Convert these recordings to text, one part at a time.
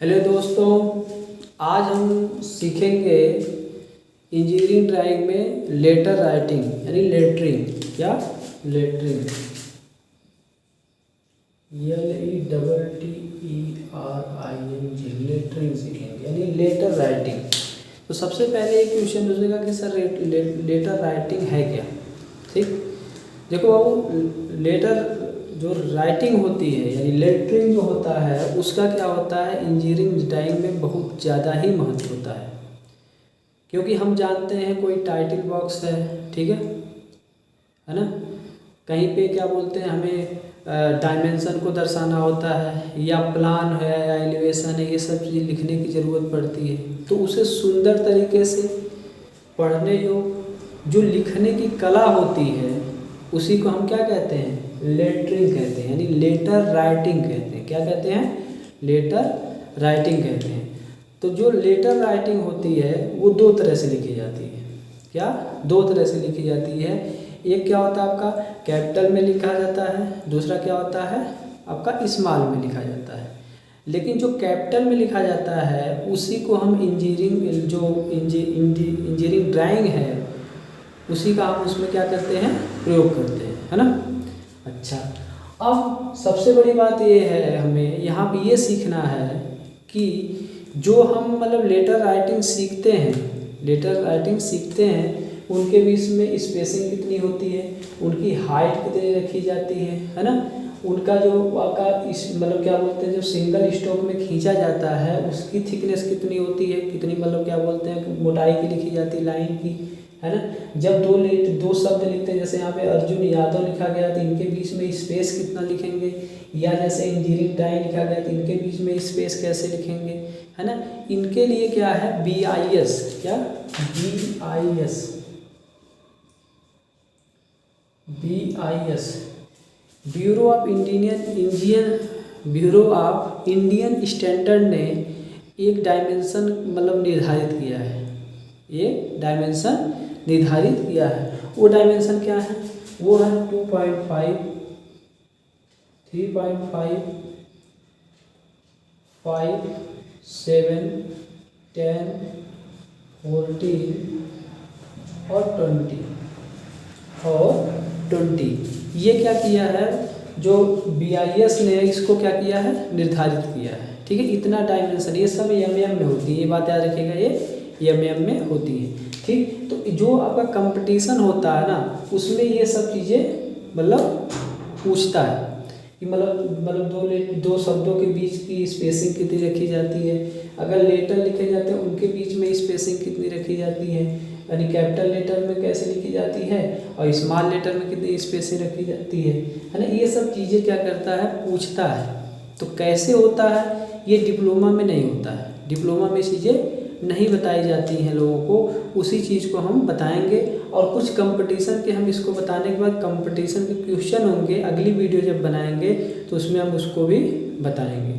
Hello दोस्तों, आज हम सीखेंगे इंजीनियरिंग ड्राइंग में लेटर राइटिंग यानी लेटरिंग। क्या लेटरिंग, LETTERING, लेटरिंग सीखेंगे यानी लेटर राइटिंग। तो सबसे पहले एक क्वेश्चन पूछेगा कि सर लेटर राइटिंग है क्या। ठीक, देखो बाबू, लेटर जो राइटिंग होती है यानी लेटरिंग जो होता है उसका क्या होता है, इंजीनियरिंग ड्राइंग में बहुत ज़्यादा ही महत्व होता है। क्योंकि हम जानते हैं कोई टाइटल बॉक्स है, ठीक है ना, कहीं पे क्या बोलते हैं हमें डायमेंशन को दर्शाना होता है, या प्लान है या एलिवेशन है, ये सब चीज़ लिखने की ज़रूरत पड़ती है। तो उसे सुंदर तरीके से पढ़ने योग्य जो लिखने की कला होती है उसी को हम क्या कहते हैं, लेटरिंग कहते हैं, यानी लेटर राइटिंग कहते हैं। क्या कहते हैं, लेटर राइटिंग कहते हैं। तो जो लेटर राइटिंग होती है वो दो तरह से लिखी जाती है। क्या, दो तरह से लिखी जाती है। एक क्या होता है आपका कैपिटल में लिखा जाता है, दूसरा क्या होता है आपका स्मॉल में लिखा जाता है। लेकिन जो कैपिटल में लिखा जाता है उसी को हम इंजीनियरिंग ड्राइंग है उसी का हम उसमें क्या करते हैं, प्रयोग करते हैं, है ना। अच्छा, अब सबसे बड़ी बात ये है, हमें यहाँ पे ये सीखना है कि जो हम मतलब लेटर राइटिंग सीखते हैं उनके बीच में स्पेसिंग कितनी होती है, उनकी हाइट कितनी रखी जाती है ना, उनका जो आपका इस मतलब क्या बोलते हैं जो सिंगल स्ट्रोक में खींचा जाता है उसकी थिकनेस कितनी होती है, कितनी मतलब क्या बोलते हैं मोटाई की लिखी जाती है लाइन की, है ना। जब दो शब्द लिखते हैं, जैसे यहाँ पे अर्जुन यादव लिखा गया तो इनके बीच में स्पेस कितना लिखेंगे, या जैसे इंजीनियरिंग ड्राइंग लिखा गया तो इनके बीच में स्पेस कैसे लिखेंगे, है ना। इनके लिए क्या है BIS, क्या BIS bureau of Indian standard ने एक डायमेंशन मतलब निर्धारित किया है, एक डायमेंशन निर्धारित किया है। वो डायमेंशन क्या है, वो है 2.5, 3.5, 5, 7, 10, 14 और 20। ये क्या किया है, जो BIS ने इसको क्या किया है, निर्धारित किया है। ठीक है, इतना डायमेंशन, ये सब MM में होती है, ये बात याद रखिएगा, ये MM में होती है। ठीक, तो जो आपका कंपटीशन होता है ना उसमें ये सब चीज़ें मतलब पूछता है कि मतलब दो शब्दों के बीच की स्पेसिंग कितनी रखी जाती है, अगर लेटर लिखे जाते हैं उनके बीच में स्पेसिंग कितनी रखी जाती है, यानी कैपिटल लेटर में कैसे लिखी जाती है और स्मॉल लेटर में कितनी स्पेसिंग रखी जाती है ना। ये सब चीज़ें क्या करता है, पूछता है। तो कैसे होता है, ये डिप्लोमा में नहीं होता है, डिप्लोमा में चीज़ें नहीं बताई जाती हैं लोगों को, उसी चीज़ को हम बताएंगे। और कुछ कंपटीशन के हम इसको बताने के बाद कंपटीशन के क्वेश्चन होंगे, अगली वीडियो जब बनाएंगे तो उसमें हम उसको भी बताएंगे।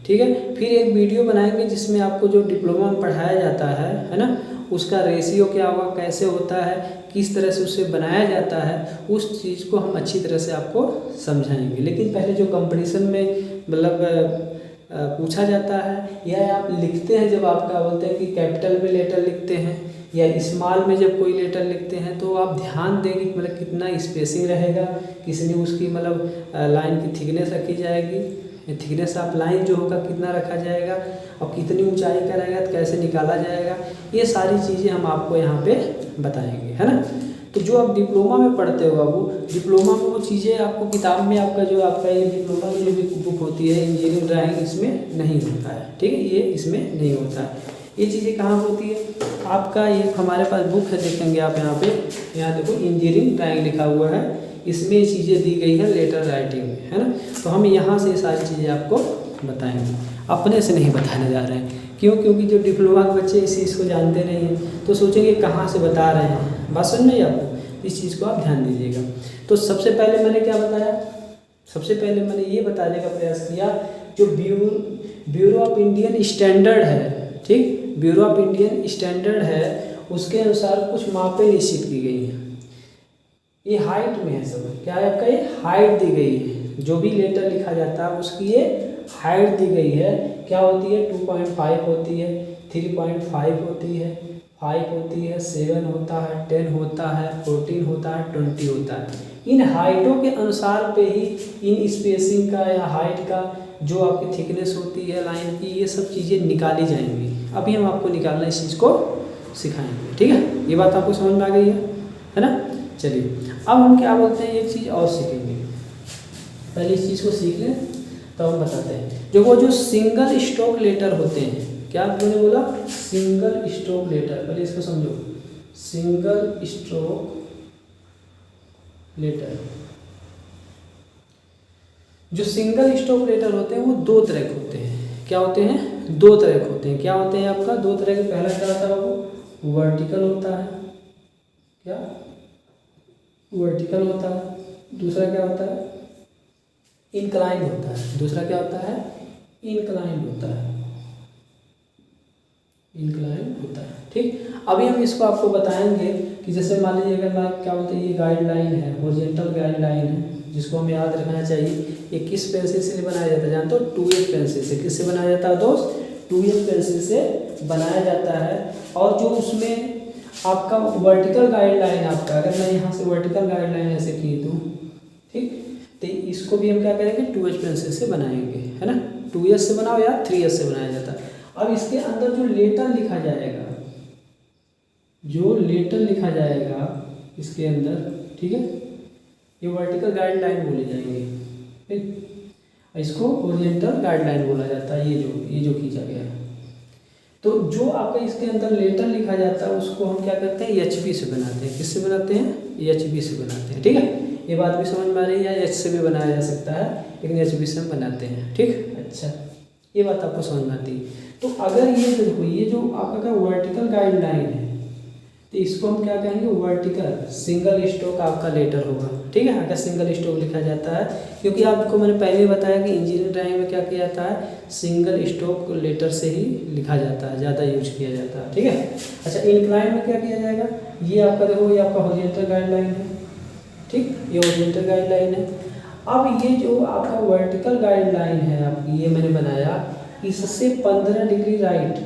ठीक है, फिर एक वीडियो बनाएंगे जिसमें आपको जो डिप्लोमा में पढ़ाया जाता है ना, उसका रेशियो क्या होगा, कैसे होता है, किस तरह से उसे बनाया जाता है, उस चीज़ को हम अच्छी तरह से आपको समझाएंगे। लेकिन पहले जो कंपटीशन में मतलब पूछा जाता है या आप लिखते हैं, जब आपका बोलते हैं कि कैपिटल में लेटर लिखते हैं या स्मॉल में जब कोई लेटर लिखते हैं तो आप ध्यान देंगे कि मतलब कितना स्पेसिंग रहेगा, किसने उसकी मतलब लाइन की थिकनेस रखी जाएगी, थिकनेस ऑफ लाइन जो होगा कितना रखा जाएगा और कितनी ऊंचाई का रहेगा तो कैसे निकाला जाएगा, ये सारी चीज़ें हम आपको यहाँ पे बताएंगे, है ना। तो जो आप डिप्लोमा में पढ़ते हो बाबू, डिप्लोमा में वो चीज़ें आपको किताब में आपका जो आपका ये डिप्लोमा की जो भी बुक होती है इंजीनियरिंग ड्राइंग, इसमें नहीं होता है। ठीक है, ये इसमें नहीं होता है। ये चीज़ें कहाँ होती है, आपका ये हमारे पास बुक है, देखेंगे आप यहाँ पे, यहाँ देखो इंजीनियरिंग ड्राइंग लिखा हुआ है, इसमें ये चीज़ें दी गई है लेटर राइटिंग में, है ना। तो हम यहाँ से ये सारी चीज़ें आपको बताएंगे, अपने से नहीं बताने जा रहे हैं। क्यों, क्योंकि जो डिप्लोमा के बच्चे इस चीज़ को जानते नहीं हैं तो सोचेंगे कहाँ से बता रहे हैं, बात समझ में आपको, इस चीज़ को आप ध्यान दीजिएगा। तो सबसे पहले मैंने क्या बताया, सबसे पहले मैंने ये बताने का प्रयास किया जो ब्यूरो ऑफ इंडियन स्टैंडर्ड है, ठीक, ब्यूरो ऑफ इंडियन स्टैंडर्ड है, उसके अनुसार कुछ मापें निश्चित की गई हैं। ये हाइट में है, सब क्या है आपका, ये हाइट दी गई है, जो भी लेटर लिखा जाता है उसकी ये हाइट दी गई है। क्या होती है 2.5 होती है, 3.5 होती है, 5 होती है, 7 होता है, 10 होता है, 14 होता है, 20 होता है। इन हाइटों के अनुसार पे ही इन स्पेसिंग का या हाइट का जो आपकी थिकनेस होती है लाइन की, ये सब चीज़ें निकाली जाएंगी। अभी हम आपको निकालना इस चीज़ को सिखाएंगे, ठीक है। ये बात आपको समझ में आ गई है ना। चलिए अब हम क्या बोलते हैं, एक चीज़ और सीखेंगे। पहले इस चीज़ को सीख लें तो हम बताते हैं। जो सिंगल स्ट्रोक लेटर होते हैं, क्या आपने बोला सिंगल स्ट्रोक लेटर, पहले इसको समझो। सिंगल स्ट्रोक लेटर, जो सिंगल स्ट्रोक लेटर होते हैं वो दो तरह के होते हैं। क्या होते हैं? दो तरह के होते हैं। क्या होते हैं आपका? दो तरह के। पहला क्या होता है वो वर्टिकल होता है, क्या वर्टिकल होता है। दूसरा क्या होता है? इनक्लाइन होता है। दूसरा क्या होता है? इनक्लाइन होता है, इनक्लाइन होता है, ठीक। अभी हम इसको आपको बताएंगे कि जैसे मान लीजिए अगर मैं क्या बोलते हैं, ये गाइडलाइन है, हॉरिजॉन्टल गाइडलाइन है, जिसको हमें याद रखना चाहिए। ये किस पेंसिल से बनाया जाता है जानते हो? 2H पेंसिल से। किससे बनाया जाता है दोस्त? 2H पेंसिल से बनाया जाता है। और जो उसमें आपका वर्टिकल गाइडलाइन, आपका अगर मैं यहाँ से वर्टिकल गाइडलाइन ऐसे खींच दूँ, ठीक, तो इसको भी हम क्या करेंगे? 2H पेंसिल से बनाएंगे, है ना। 2H से बनाओ या 3H से बनाया जाता है। अब इसके अंदर जो लेटर लिखा जाएगा, जो लेटर लिखा जाएगा इसके अंदर, ठीक है, ये वर्टिकल गाइडलाइन बोले जाएंगे, ठीक। इसको हॉरिजॉन्टल गाइडलाइन बोला जाता है। ये जो खींचा गया है, तो जो आपका इसके अंदर लेटर लिखा जाता है उसको हम क्या करते हैं? HB से बनाते हैं। किससे बनाते हैं? HB से बनाते हैं, ठीक है। ये बात भी समझ में आ रही है? H से भी बनाया जा सकता है, लेकिन HB से हम बनाते हैं, ठीक। अच्छा, ये बात आपको समझ में आती है। तो अगर ये देखो, ये जो आपका वर्टिकल गाइडलाइन है, तो इसको हम क्या कहेंगे? वर्टिकल सिंगल स्ट्रोक आपका लेटर होगा, ठीक है। अगर सिंगल स्ट्रोक लिखा जाता है, क्योंकि आपको मैंने पहले ही बताया कि इंजीनियरिंग ड्राइंग में क्या किया जाता है? सिंगल स्ट्रोक लेटर से ही लिखा जाता है, ज़्यादा यूज किया जाता है, ठीक है। अच्छा, इनक्लाइन में क्या किया जाएगा? ये आपका देखो, ये आपका हॉरिजॉन्टल गाइडलाइन है, ठीक, ये हॉरिजॉन्टल गाइडलाइन है। अब ये जो आपका वर्टिकल गाइडलाइन है आपकी, ये मैंने बनाया, इससे 15 डिग्री राइट,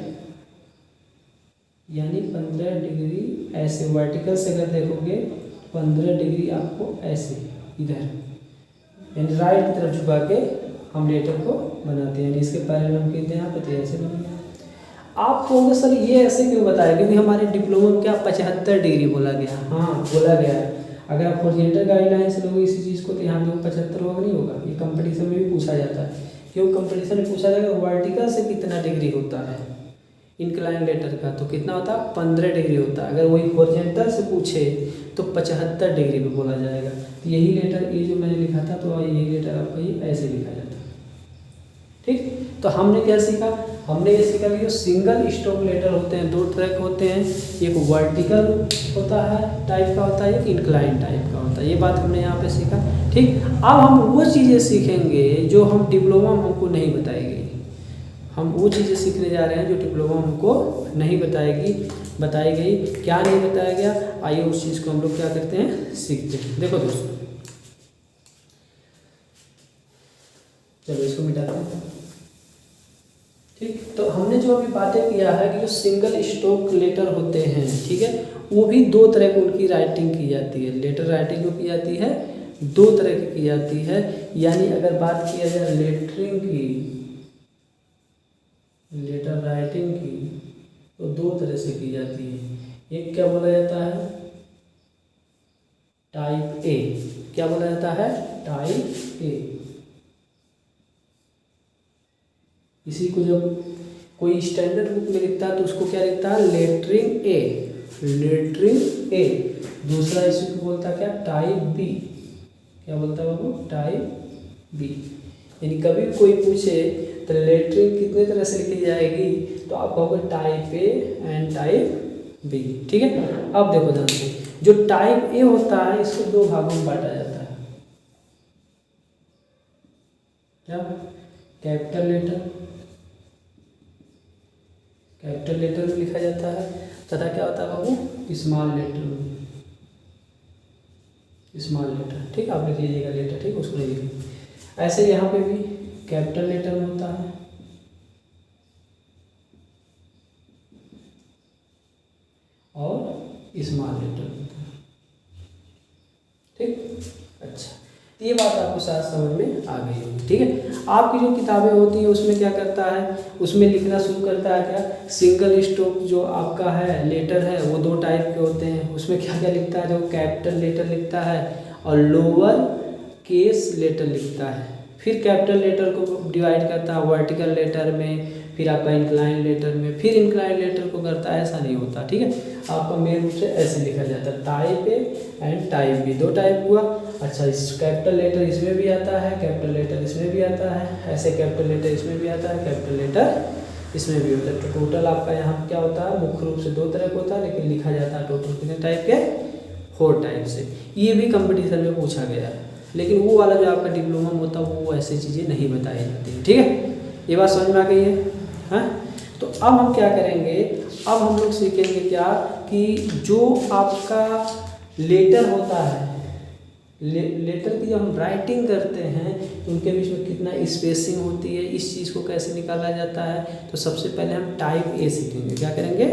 यानी 15 डिग्री ऐसे वर्टिकल से अगर देखोगे 15 डिग्री आपको ऐसे इधर, यानी राइट की तरफ झुका के हम लेटर को बनाते हैं। इसके पैरेलल हम कहते हैं यहाँ पे, तो ऐसे बनेगा। आप कहोगे सर ये ऐसे क्यों बताया? क्योंकि हमारे डिप्लोमा में क्या 75 डिग्री बोला गया। हाँ, बोला गया है। अगर आप हॉरिजॉन्टल गाइडलाइन से लोगे इसी चीज़ को, तो यहाँ पे 75 होगा, नहीं होगा। ये कंपटीशन में भी पूछा जाता है। क्यों कंपटीशन में पूछा जाएगा? वर्टिकल से कितना डिग्री होता है इनक्लाइन लेटर का, तो कितना होता है? 15 डिग्री होता है। अगर वही हॉरिजॉन्टल से पूछे तो 75 डिग्री पे बोला जाएगा। तो यही लेटर, ये जो मैंने लिखा था, तो यही लेटर आपका ये ऐसे लिखा जाता है, ठीक। तो हमने क्या सीखा? हमने ये सीखा कि जो सिंगल स्ट्रोक लेटर होते हैं, दो तरह के होते हैं। एक वर्टिकल होता है टाइप का होता है, एक इनक्लाइन टाइप का होता है। ये बात हमने यहाँ पे सीखा, ठीक। अब हम वो चीज़ें सीखेंगे जो हम डिप्लोमा में हमको नहीं बताई गई। हम वो चीज़ें सीखने जा रहे हैं जो डिप्लोमा हमको नहीं बताई गई। क्या नहीं बताया गया? आइए उस चीज़ को हम लोग क्या करते हैं? सीखते हैं। देखो दोस्तों, चलो इसको मिटाते हैं, ठीक। तो हमने जो अभी बातें किया है कि जो सिंगल स्ट्रोक लेटर होते हैं, ठीक है, वो भी दो तरह की उनकी राइटिंग की जाती है। लेटर राइटिंग जो की जाती है दो तरह की जाती है। यानी अगर बात किया जाए लेटरिंग की, लेटर राइटिंग की, तो दो तरह से की जाती है। एक क्या बोला जाता है? टाइप ए। क्या बोला जाता है? टाइप ए। इसी को जब कोई स्टैंडर्ड बुक में लिखता है तो उसको क्या लिखता है? Lettering a, lettering a. दूसरा इसी को बोलता है क्या? Type b. क्या बोलता है बाबू? Type B. यानी कभी भी कोई पूछे तो लेटरिंग कितने तरह से लिखी जाएगी, तो आप कहोगे type a and type b, ठीक है। अब देखो ध्यान से, जो टाइप ए होता है इसको दो भागों में बांटा जाता है। क्या? कैपिटल लेटर, कैपिटल लेटर में लिखा जाता है, तथा क्या होता है बाबू? स्मॉल लेटर में, स्मॉल लेटर, ठीक। आप लिख लीजिएगा लेटर, ठीक, उसको नहीं लिखिए। ऐसे यहाँ पे भी कैपिटल लेटर में होता है, और स्मॉल लेटर होता है। ठीक, अच्छा, ये बात आपको शायद समझ में आ गई होगी। ठीक है, आपकी जो किताबें होती हैं उसमें क्या करता है, उसमें लिखना शुरू करता है क्या, सिंगल स्टॉप जो आपका है लेटर है वो 2 टाइप के होते हैं। उसमें क्या क्या लिखता है, जो कैपिटल लेटर लिखता है और लोअर केस लेटर लिखता है। फिर कैपिटल लेटर को डिवाइड करता है वर्टिकल लेटर में, फिर आपका इंक्लाइन लेटर में, फिर इंक्लाइन लेटर को करता है, ऐसा नहीं होता। ठीक है, आपका मेन रूप से ऐसे लिखा जाता है, type a and type b, 2 type हुआ। अच्छा, इस कैपिटल लेटर इसमें भी आता है, कैपिटल लेटर इसमें भी आता है, ऐसे कैपिटल लेटर इसमें भी आता है, कैपिटल लेटर इसमें भी होता है। तो टोटल आपका यहाँ क्या होता है, मुख्य रूप से 2 तरह का होता है, लेकिन लिखा जाता है टोटल कितने टाइप के, 4 टाइप से। ये भी कंपटीशन में पूछा गया है, लेकिन वो वाला जो आपका डिप्लोमा में होता है वो ऐसी चीज़ें नहीं बताई जाती हैं। ठीक है, ये बात समझ में आ गई है। हाँ, तो अब हम क्या करेंगे, अब हम लोग सीखेंगे क्या कि जो आपका लेटर होता है, लेटर की जब हम राइटिंग करते हैं तो उनके बीच में कितना स्पेसिंग होती है, इस चीज़ को कैसे निकाला जाता है। तो सबसे पहले हम टाइप ए सीखेंगे। क्या करेंगे,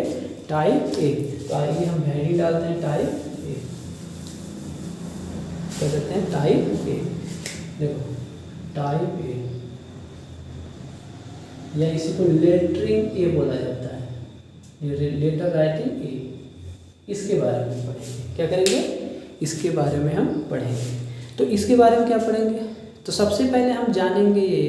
टाइप ए। तो आइए हम वैल्यू डालते हैं टाइप ए, क्या कहते हैं टाइप ए। देखो टाइप ए, या इसी को लेटरिंग ए बोला जाता है, लेटर राइटिंग ए। इसके बारे में पढ़ेंगे, क्या करेंगे, इसके बारे में हम पढ़ेंगे। तो इसके बारे में क्या पढ़ेंगे, तो सबसे पहले हम जानेंगे ये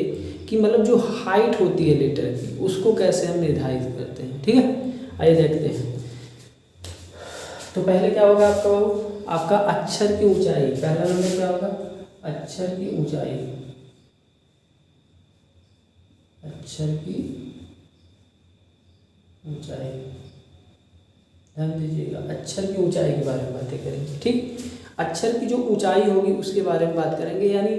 कि मतलब जो हाइट होती है लेटर की उसको कैसे हम निर्धारित करते हैं। ठीक है, आइए देखते हैं। तो पहले क्या होगा आपका बाबू, आपका अक्षर की ऊंचाई, पहला नंबर क्या होगा, अक्षर की ऊंचाई, अक्षर की ऊंचाई, ध्यान दीजिएगा, अक्षर की ऊंचाई के बारे में बातें करेंगे। ठीक, अक्षर की जो ऊंचाई होगी उसके बारे में बात करेंगे, यानी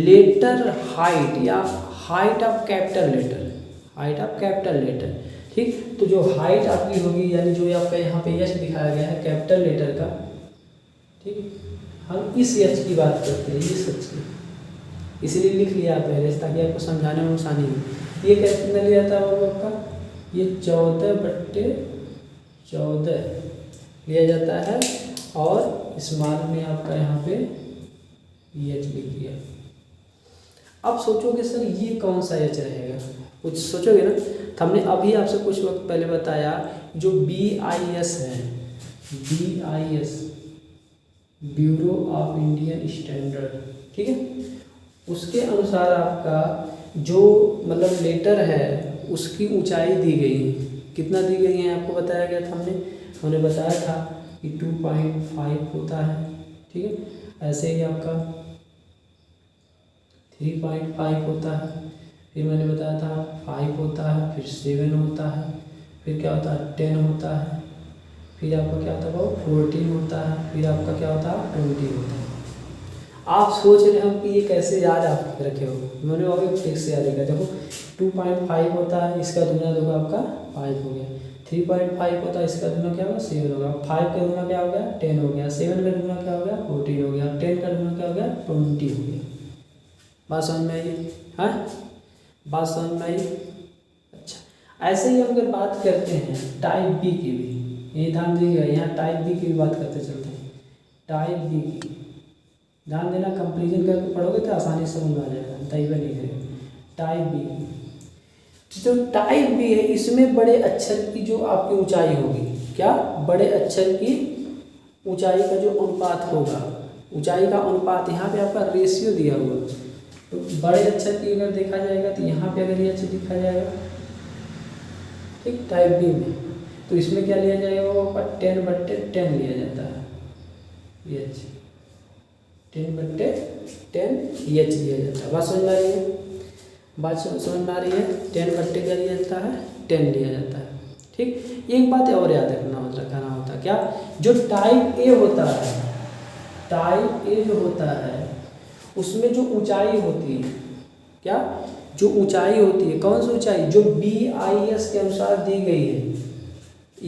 लेटर हाइट या height of capital letter, height of capital letter. ठीक, तो जो हाइट आपकी होगी, यानी जो आपका यहाँ पे यच दिखाया गया है कैपिटल लेटर का, ठीक, हम इस यच की बात करते हैं, इस यच की, इसलिए लिख लिया पहले ताकि आपको समझाने में आसानी हो। ये कितना लिया था आपका, ये 14/14 लिया जाता है, और स्मॉल में आपका यहाँ पे एच लिख दिया। अब सोचोगे सर ये कौन सा एच रहेगा, कुछ सोचोगे ना। तो हमने अभी आपसे कुछ वक्त पहले बताया जो BIS है, BIS bureau of Indian standard, ठीक है, उसके अनुसार आपका जो मतलब लेटर है उसकी ऊंचाई दी गई है। कितना दी गई है आपको बताया गया था, हमने बताया था कि 2.5 होता है। ठीक है, ऐसे ही आपका 3.5 होता है, फिर मैंने बताया था 5 होता है, फिर 7 होता है, फिर क्या होता है 10 होता है, फिर आपका क्या होता है वो 14 होता है, फिर आपका क्या होता है 20 होता है। आप सोच रहे हो कि ये कैसे याद आप रखे हो, मैंने अभी फिक्स से याद रखा। देखो 2.5 होता है, इसका दूना होगा आपका 5 हो गया, 3.5 होता है, इसका दूना क्या होगा 7 होगा, 5 का दूना क्या हो गया 10 हो गया, 7 का दूना क्या हो गया 14 हो गया, 10 का दूना क्या हो गया 20 हो गया। बात समझ में आई, हाँ बात समझ में आई। अच्छा, ऐसे ही हम अगर बात करते हैं टाइप बी की भी, ये ध्यान दीजिएगा, यहाँ टाइप बी की भी बात करते चलते हैं। टाइप बी की ध्यान देना, कंपेरिजन करके पढ़ोगे तो आसानी से समझ में आ जाएगा, तैयार नहीं करेगा। टाइप बी, जो टाइप बी है इसमें बड़े अक्षर की जो आपकी ऊंचाई होगी, क्या बड़े अक्षर की ऊंचाई का जो अनुपात होगा, ऊंचाई का अनुपात यहाँ पे आपका रेशियो दिया हुआ, तो बड़े अक्षर की अगर देखा जाएगा तो यहाँ पे अगर ये अक्षर दिखा जाएगा, ठीक, टाइप बी में, तो इसमें क्या लिया जाएगा वो 10/10 लिया जाता है, ये 10/10 एच लिया जाता है। बात समझ में आ रही है, बात समझ में आ रही है, 10/10 क्या लिया जाता है 10 लिया जाता है। ठीक, एक बात और याद रखना होता है क्या, जो टाइप ए होता है, टाइप ए जो होता है उसमें जो ऊंचाई होती है, क्या जो ऊंचाई होती है, कौन सी ऊंचाई, जो BIS के अनुसार दी गई है,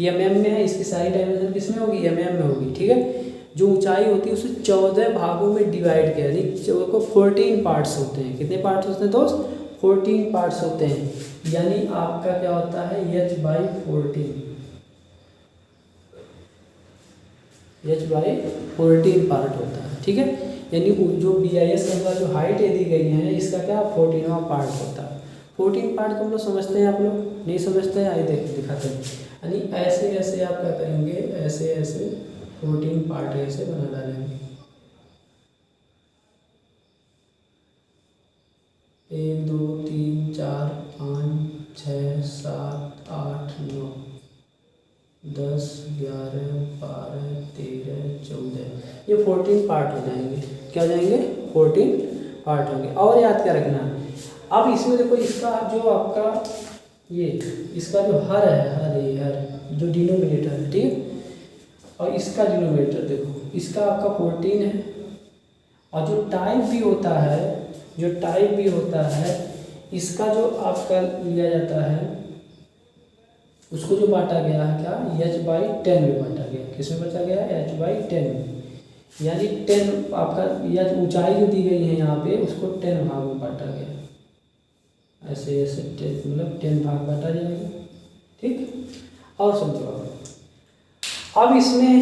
MM में है, इसकी सारी डायमेंशन किसमें होगी MM में होगी। ठीक है, जो ऊंचाई होती है उसे 14 भागों में डिवाइड किया, यानी को 14 पार्ट्स होते हैं। कितने पार्ट्स होते हैं दोस्त, 14 पार्ट्स होते हैं, यानी आपका क्या होता है H/14, h/14 पार्ट होता है, ठीक है। यानी जो BIS का जो हाइट दी गई है इसका क्या 14वां पार्ट होता है। 14 पार्ट को हम लोग समझते हैं, आप लोग नहीं समझते हैं, आइए दिखाते हैं। यानी ऐसे ऐसे आप क्या करेंगे, ऐसे ऐसे 14 पार्ट ऐसे बना डालेंगे, 1 2 3 4 5 6 7 8 9 10 11 12 13 14 ये 14 पार्ट हो जाएंगे। क्या हो जाएंगे 14 पार्ट होंगे। और याद क्या रखना है, अब इसमें देखो इसका जो आपका ये इसका जो हर है, हर जो डिनोमिनेटर है, ठीक है, और इसका डिनोमिनेटर देखो इसका आपका 14 है। और जो टाइप भी होता है, इसका जो आपका लिया जाता है उसको जो बांटा गया है क्या h/10 में बांटा गया। किसमें बांटा गया h/10 में, यानी 10 आपका या ऊंचाई जो दी गई है यहाँ पे उसको 10 भाग में बांटा गया। ऐसे ऐसे 10 मतलब 10 भाग बांटा जाएगा, ठीक। और समझो अब इसमें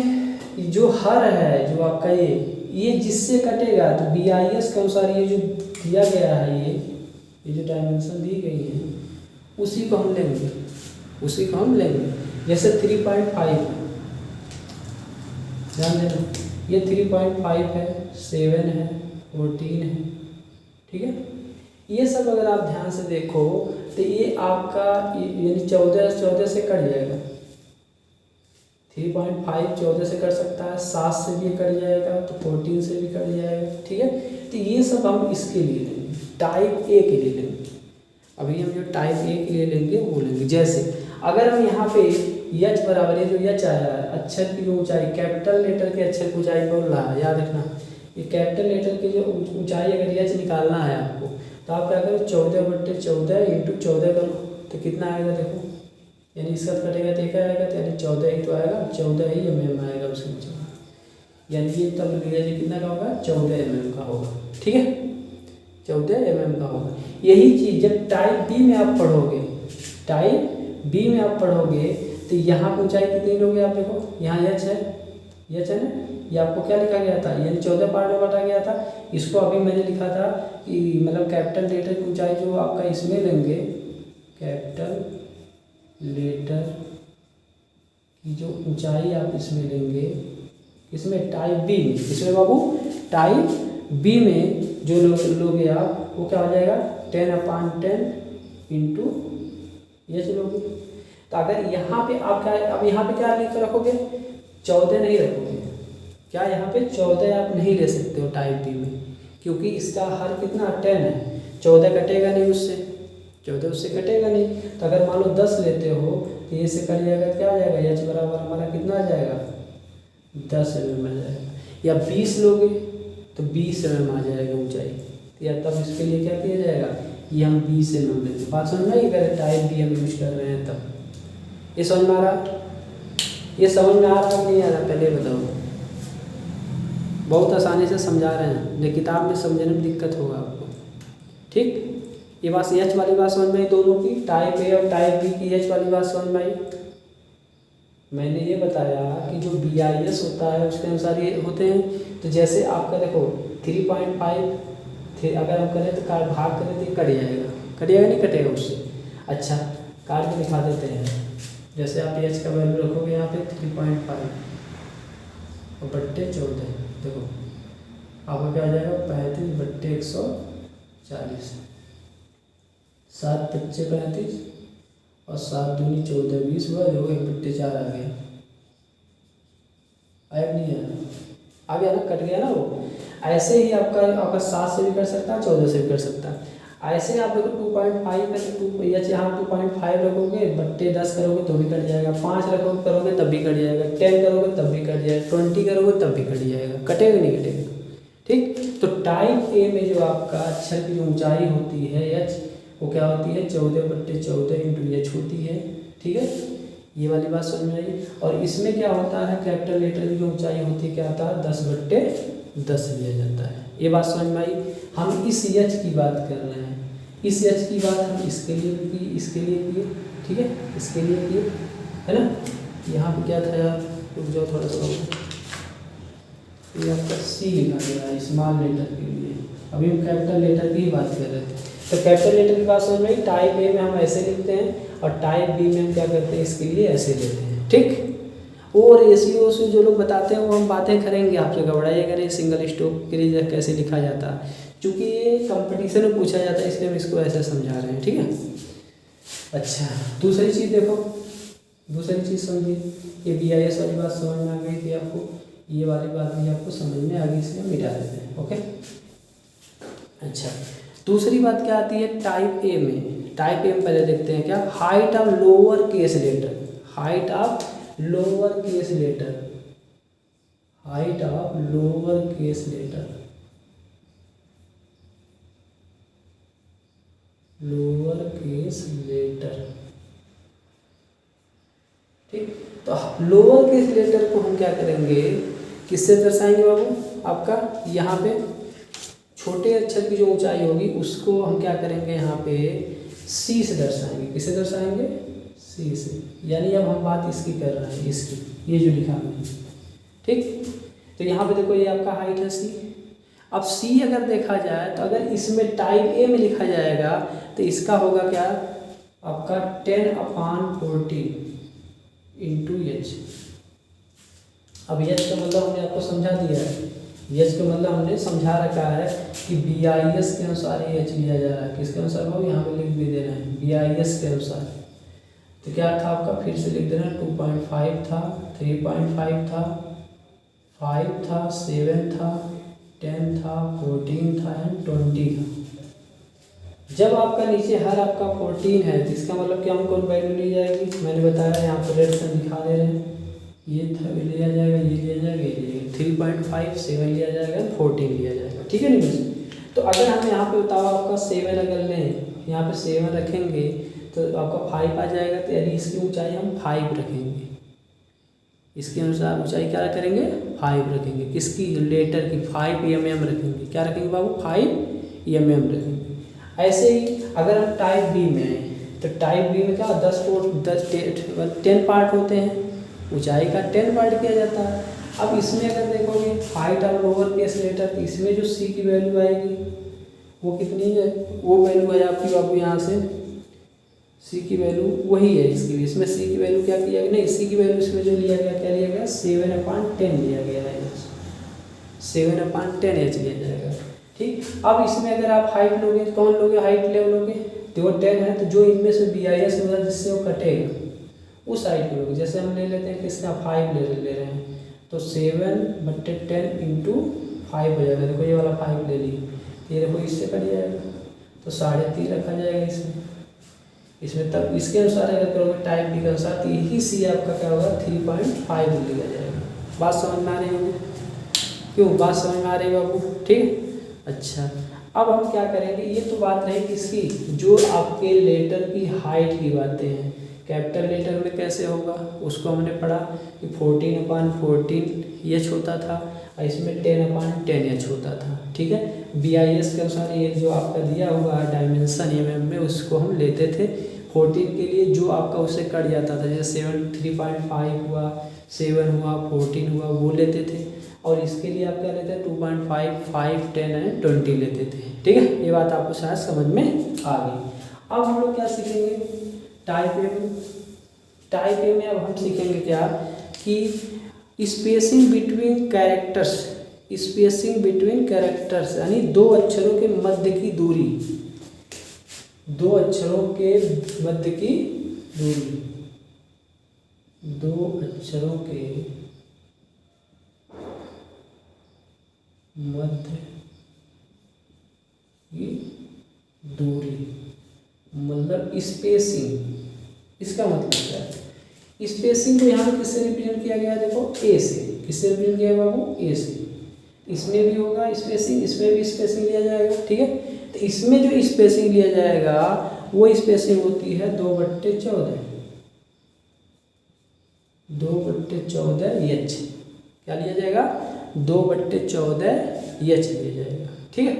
जो हर है जो आपका ये जिससे कटेगा तो BIS के अनुसार ये जो दिया गया है ये जो डायमेंशन दी गई है उसी को हम लेंगे। जैसे 3.5 ध्यान देना, ये 3.5 है, 7 है, 14 है, ठीक है। ये सब अगर आप ध्यान से देखो तो ये आपका यानी 14 से कट जाएगा। 3.5 14 से कट सकता है, 7 से भी कट जाएगा, तो 14 से भी कट जाएगा, ठीक है। तो ये सब हम इसके लिए लेंगे, टाइप A के लिए लेंगे। अभी हम जो टाइप A के लिए लेंगे वो लेंगे। जैसे अगर हम यहाँ पे h बराबर है, जो h आया है अक्षर की जो ऊंचाई, कैपिटल लेटर के अक्षर की ऊंचाई बोल रहा है, याद रखना ये कैपिटल लेटर की जो ऊंचाई अगर h निकालना है आपको, तो आप क्या करो 14/14 × 14 करो, तो कितना आएगा देखो, यानी इसका कटेगा तो क्या आएगा, तो यानी 14 ही तो आएगा, 14 ही mm आएगा उसके ऊंचाई। यानी ये तब लिया कितना का होगा 14 mm का होगा, ठीक है, 14 mm का होगा। यही चीज़ जब टाइप B में आप पढ़ोगे तो यहाँ ऊंचाई कितनी लोगे आप देखो, यहाँ h है ना, ये आपको क्या लिखा गया था, यानी 14 पार्ट में बांटा गया था। इसको अभी मैंने लिखा था कि मतलब कैपिटल लेटर की ऊंचाई जो आपका इसमें लेंगे, कैपिटल लेटर की जो ऊंचाई आप इसमें लेंगे, इसमें टाइप B में, इसमें बाबू टाइप B में जो लोगे आप वो क्या हो जाएगा 10/10 × h लोगे। तो अगर यहाँ पे आप क्या, अब यहाँ पे क्या लिख रखोगे 14 नहीं रखोगे, क्या यहाँ पे 14 आप नहीं ले सकते हो टाइप B में, क्योंकि इसका हर कितना 10 है, 14 कटेगा नहीं उससे, 14 उससे कटेगा नहीं। तो अगर मान लो 10 लेते हो तो ये से कट जाएगा, क्या आ जाएगा h बराबर हमारा कितना आ जाएगा 10 mm आ जाएगा। या 20 लोगे तो 20 mm आ जाएगा ऊंचाई, या तब इसके लिए क्या किया जाएगा, ये हम 20 mm लेंगे। बात समझ में आई, अगर टाइप B हम यूज कर रहे हैं तब। ये समझ में आ रहा, ये समझ में आ रहा नहीं आ रहा पहले बताओ। बहुत आसानी से समझा रहे हैं, लेकिन किताब में समझने में दिक्कत होगा आपको, ठीक। ये बात h वाली बात समझ में आई दोनों की, टाइप A और टाइप B की h वाली बात समझ में आई। मैंने ये बताया कि जो BIS होता है उसके अनुसार ये होते हैं। तो जैसे आपका देखो 3.5 अगर हम करें तो काट भाग करें तो कटेगा नहीं कटेगा उससे। अच्छा काट के दिखा देते हैं, जैसे आप h का वैल्यू रखोगे यहाँ पे 3.5 और बट्टे 14, देखो आपका क्या आ जाएगा 35/140, 7 × 5 = 35 और 7 दूनी 14, 20 हुआ, जो 1/4 आ गया। आया नहीं आया, आ गया ना, कट गया ना वो। ऐसे ही आपका 7 से भी कर सकता है, 14 से भी कर सकता है। ऐसे आप देखो 2.5 में यहाँ 2.5 रखोगे बट्टे 10 करोगे तो भी कट जाएगा, 5 करोगे तब भी कट जाएगा, 10 करोगे तब भी कट जाएगा, 20 करोगे तब भी कट जाएगा, कटेगा नहीं कटेगा, ठीक। तो टाइप A में जो आपका अक्षर की जो ऊंचाई होती है h, वो क्या होती है 14/14 × h होती है, ठीक है। ये वाली बात समझ में आई। और इसमें क्या होता है, कैपिटल लेटर की जो ऊंचाई होती है क्या होता है 10/10 लिया जाता है। ये बात समझ में आई। हम इस h की बात कर रहे हैं, इस h की बात हम इसके लिए की, इसके लिए किए, ठीक है, इसके लिए किए, है ना। यहाँ पे क्या था यार, रुक जाओ थोड़ा सा, ये आपका सी लिखा गया है स्मॉल लेटर के लिए। अभी हम कैपिटल लेटर की ही बात कर रहे थे। तो कैपिटल लेटर की बात समझ में आई। टाइप ए में हम ऐसे लिखते हैं और टाइप बी में हम क्या करते हैं, इसके लिए ऐसे लेते हैं। ठीक। और रेशियो से जो लोग बताते हैं वो हम बातें करेंगे, आपसे घबराइएगा नहीं। सिंगल स्टॉक के लिए कैसे लिखा जाता है, क्योंकि ये कंपटीशन में पूछा जाता है, इसलिए हम इसको ऐसे समझा रहे हैं। ठीक है। अच्छा, दूसरी चीज़ देखो, दूसरी चीज़ समझिए। ये BIS वाली बात समझ में आ गई थी आपको, ये वाली बात भी आपको समझ में आ गई, इसलिए मिटा देते हैं। ओके। अच्छा, दूसरी बात क्या आती है टाइप ए में। टाइप ए में पहले देखते हैं क्या, height of lower case letter. Height of lower case letter, height of lower case letter, lower case letter. ठीक। तो लोअर केस लेटर को हम क्या करेंगे, किससे दर्शाएंगे बाबू, आपका यहाँ पे छोटे अक्षर की जो ऊंचाई होगी उसको हम क्या करेंगे, यहाँ पे सी से दर्शाएंगे। किससे दर्शाएंगे, सी से। यानी अब हम बात इसकी कर रहे हैं, इसकी, ये जो लिखा हमने। ठीक। तो यहाँ पे देखो ये आपका हाइट है सी। अब सी अगर देखा जाए तो अगर इसमें टाइप ए में लिखा जाएगा तो इसका होगा क्या, आपका 10/14 इंटू एच। अब एच का मतलब हमने आपको समझा दिया है। एच का मतलब हमने समझा रखा है कि BIS के अनुसार ये एच लिया जा रहा है। किसके अनुसार भाव, यहाँ पे लिख भी दे रहे हैं BIS के अनुसार। तो क्या था आपका, फिर से लिख दे रहे हैं, 2.5 था, 3.5 था, 5 था, 7 था, 10 था, 14 था एंड 20 था। जब आपका नीचे हर आपका 14 है तो इसका मतलब क्या, हम कौन वैल्यू ली जाएगी, मैंने बताया यहाँ पर रेड से दिखा दे रहे हैं। ये था लिया जाएगा, ये लिया जाएगा, ये लिया 3.5, 7 लिया जाएगा, 14 लिया जाएगा। ठीक है नहीं बच्चे। तो अगर हम यहाँ पे बताओ आपका 7 अगर लें, यहाँ पे 7 रखेंगे तो आपका 5 आ जाएगा। तो यानी इसकी ऊंचाई हम 5 रखेंगे, इसके अनुसार ऊंचाई क्या करेंगे, 5 रखेंगे। किसकी, लेटर की 5 mm रखेंगे। क्या रखेंगे बाबू, 5 mm रखेंगे। ऐसे ही अगर हम टाइप बी में आए तो टाइप बी में क्या 10 पार्ट होते हैं, ऊंचाई का 10 पार्ट किया जाता है। अब इसमें अगर देखोगे height of lower case letter, तो इसमें जो सी की वैल्यू आएगी वो कितनी है, वो वैल्यू है आपकी बाबू यहाँ से सी की वैल्यू वही है इसकी। इसमें सी की वैल्यू क्या किया गया, नहीं सी की वैल्यू इसमें जो लिया गया, क्या लिया गया, 7/10 लिया गया है, 7/10 एच लिया जाएगा। ठीक। अब इसमें अगर आप हाइट लोगे, कौन लोगे, हाइट ले लोगे तो 10 है, तो जो इनमें से BIS होगा जिससे वो कटेगा उस हाइट को लोगे। जैसे हम ले लेते हैं किसका, 5 ले रहे हैं, तो 7/10 इंटू 5 हो जाएगा। देखो ये वाला 5 ले लिए, ये देखो इससे कट जाएगा, तो 3.5 रखा जाएगा इसमें। तब इसके अनुसार अगर करोगे टाइप बी के अनुसार, तो यही सी आपका क्या होगा, 3.5 लिया जाएगा। बात समझ में आ रही होगी, क्यों बात समझ में आ रही है बाबू। ठीक। अच्छा, अब हम क्या करेंगे, ये तो बात रही किसकी, जो आपके लेटर की हाइट की बातें हैं। कैपिटल लेटर में कैसे होगा उसको हमने पढ़ा कि 14/14 एच होता था और इसमें 10/10 एच होता था। ठीक है। BIS के अनुसार ये जो आपका दिया हुआ है डायमेंशन mm में, उसको हम लेते थे 14 के लिए, जो आपका उससे कट जाता था, जैसे 3.5 हुआ, 7 हुआ, 14 हुआ, वो लेते थे। और इसके लिए आप क्या लेते हैं, 2.5, 5, 10 एंड 20 लेते थे। ठीक है। ये बात आपको शायद समझ में आ गई। अब हम लोग क्या सीखेंगे टाइप ए में। टाइप ए में अब हम सीखेंगे क्या, कि spacing between characters, spacing between characters यानी दो अक्षरों के मध्य की दूरी, दो अक्षरों के मध्य की दूरी, दो अक्षरों के मध्य की दूरी, मतलब स्पेसिंग। इसका मतलब क्या है, स्पेसिंग को यहाँ पे किससे रिप्रेजेंट किया गया है, देखो ए से। किससे रिप्रेजेंट किया गया बाबू, ए से। इसमें भी होगा स्पेसिंग, इसमें भी स्पेसिंग लिया जाएगा। ठीक है। तो इसमें जो स्पेसिंग लिया जाएगा वो स्पेसिंग होती है 2/14, 2/14 एच। क्या लिया जाएगा, 2/14 एच लिया जाएगा। ठीक है।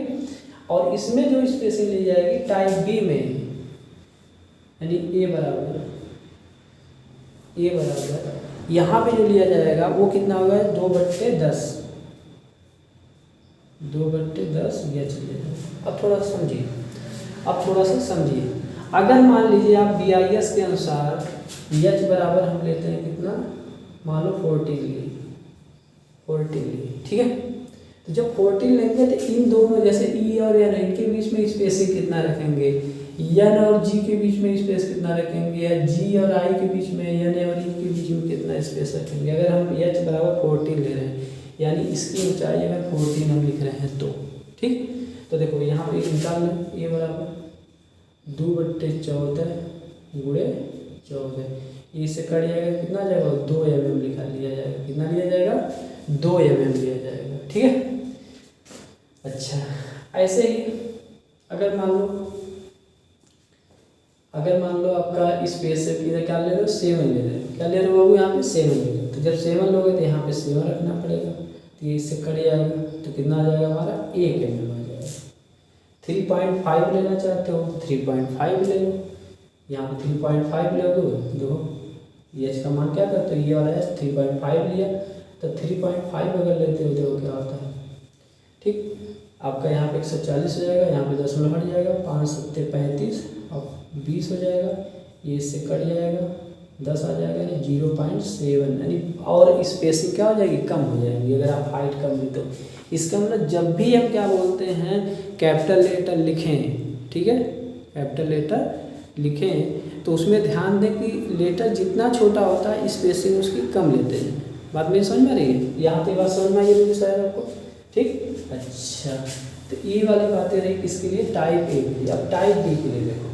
और इसमें जो स्पेसिंग ली जाएगी टाइप बी में, यानी ए बराबर यहाँ पे जो लिया जाएगा वो कितना होगा, 2/10। 2/10 एच ले लो। अब थोड़ा सा समझिए, अगर मान लीजिए आप BIS के अनुसार एच बराबर हम लेते हैं कितना, मान लो 14 लिए, ठीक है। तो जब 14 लेंगे तो इन दोनों जैसे ई और एन इनके बीच में स्पेसिंग कितना रखेंगे, एन और जी के बीच में स्पेस कितना रखेंगे, या जी और आई के बीच में, एन और ई के बीच में कितना स्पेस रखेंगे। अगर हम एच बराबर 14 ले रहे हैं, यानी इसकी ऊंचाई अगर 14 हम लिख रहे हैं तो ठीक। तो देखो यहाँ पे निकाल लें, ये बराबर 2/14 गुणे 14, इससे कट जाएगा, कितना आ जाएगा 2 mm लिया जाएगा। कितना लिया जाएगा, 2 mm लिया जाएगा, ठीक है। अच्छा, ऐसे ही अगर मान लो आपका स्पेस है, इधर क्या ले लो 7 ले लो, क्या ले लो बाबू, यहाँ पे 7 ले लो। तो जब 7 लोगे तो यहाँ पे 7 रखना पड़ेगा, तो ये इससे कट जाएगा, तो कितना आ जाएगा हमारा 1 mm आ जाएगा। 3.5 लेना चाहते हो तो 3.5 ले लो, यहाँ पे 3.5 ले दो। देखो ये इसका मान क्या करते हो, ये वाला है 3.5 लिया, तो 3.5 अगर लेते हो तो क्या होता है, ठीक। आपका यहाँ पे 140 हो जाएगा, यहाँ पे 10 हट जाएगा, 5 7 35 और 20 हो जाएगा, ये इससे कट जाएगा, 10 आ जाएगा, यानी 0.7, यानी और स्पेसिंग क्या हो जाएगी, कम हो जाएगी अगर आप हाइट कम ली तो। इसका मतलब जब भी हम क्या बोलते हैं कैपिटल लेटर लिखें, ठीक है, कैपिटल लेटर लिखें तो उसमें ध्यान दें कि लेटर जितना छोटा होता है स्पेसिंग उसकी कम लेते हैं। बात मेरी समझ में आ रही है, यहाँ पे बात समझ में आई है शायद आपको, ठीक। अच्छा, तो ये वाली बातें रही किसके लिए, टाइप ए के लिए। अब टाइप बी के लिए देखो,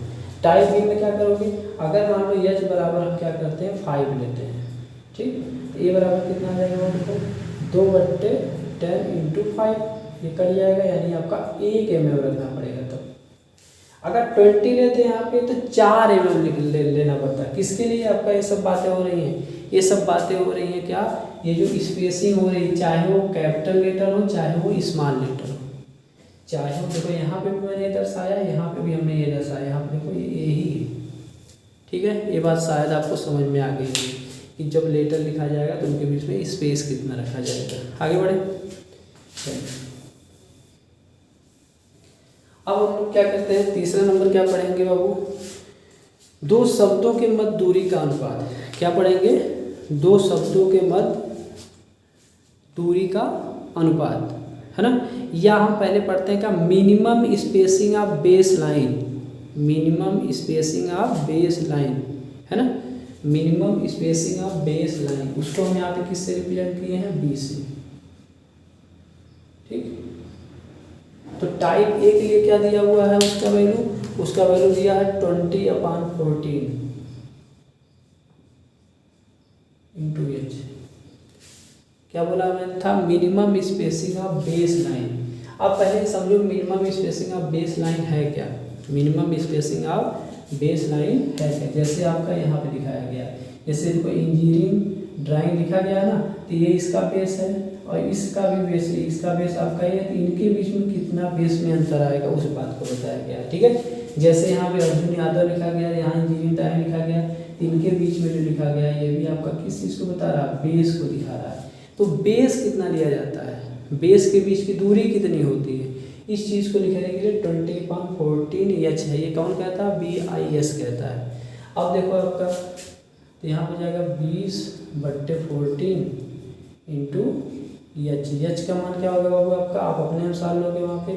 टाइप बी में क्या करोगे, अगर मान लो एच बराबर हम क्या करते हैं 5 लेते हैं, ठीक। तो ए बराबर कितना आ जाएगा, देखो 2/10 × 5, ये कट जाएगा, यानी आपका 1 mm रखना पड़ेगा। तब अगर 20 लेते हैं यहाँ पे तो 4 mm लेना पड़ता है। किसके लिए, आपका ये सब बातें हो रही हैं, ये सब बातें हो रही हैं क्या, ये जो स्पेसिंग हो रही है, चाहे वो कैपिटल लेटर हो चाहे वो स्मॉल लेटर हो, चाहे वो, देखो यहाँ पे भी मैंने दर्शाया, यहाँ पे भी हमने ये दर्शाया, यहाँ पे देखो ये ही है, ठीक है। ये बात शायद आपको समझ में आ गई है कि जब लेटर लिखा जाएगा तो उनके बीच में स्पेस कितना रखा जाएगा। आगे बढ़े, अब हम लोग क्या करते हैं, तीसरा नंबर क्या पढ़ेंगे बाबू, दो शब्दों के मध्य दूरी का अनुपात। क्या पढ़ेंगे, दो शब्दों के मध्य दूरी का अनुपात, है ना। या हम पहले पढ़ते हैं क्या, minimum spacing of base line, minimum spacing of base line, है ना, minimum spacing of base line. उसको हम यहाँ पे किससे रिप्रेजेंट किए हैं, बी से, ठीक। तो टाइप ए के लिए क्या दिया हुआ है, उसका वैल्यू दिया है 20/14 × एच। क्या बोला मैंने था, minimum spacing of base line. अब पहले समझो minimum spacing of base line है क्या, minimum spacing of base line है क्या। जैसे आपका यहाँ पे दिखाया गया, जैसे देखो इंजीनियरिंग ड्राइंग लिखा गया ना, तो ये इसका बेस है और इसका भी बेस है, इसका बेस आपका ये, तो इनके बीच में कितना बेस में अंतर आएगा उस बात को बताया गया, ठीक है। जैसे यहाँ पे अर्जुन यादव लिखा गया, यहाँ इंजीनियरिंग ड्राइंग लिखा गया, इनके बीच में जो लिखा गया ये भी आपका किस चीज़ को बता रहा है, बेस को दिखा रहा है। तो बेस कितना लिया जाता है, बेस के बीच की दूरी कितनी होती है, इस चीज़ को लिखने के लिए 20/14 एच है। ये कौन कहता है, BIS कहता है। अब देखो आपका, तो यहाँ हो जाएगा 20/14 × एच। एच का मान क्या होगा बाबू आपका, आप अपने अनुसार लोगे, वहाँ पे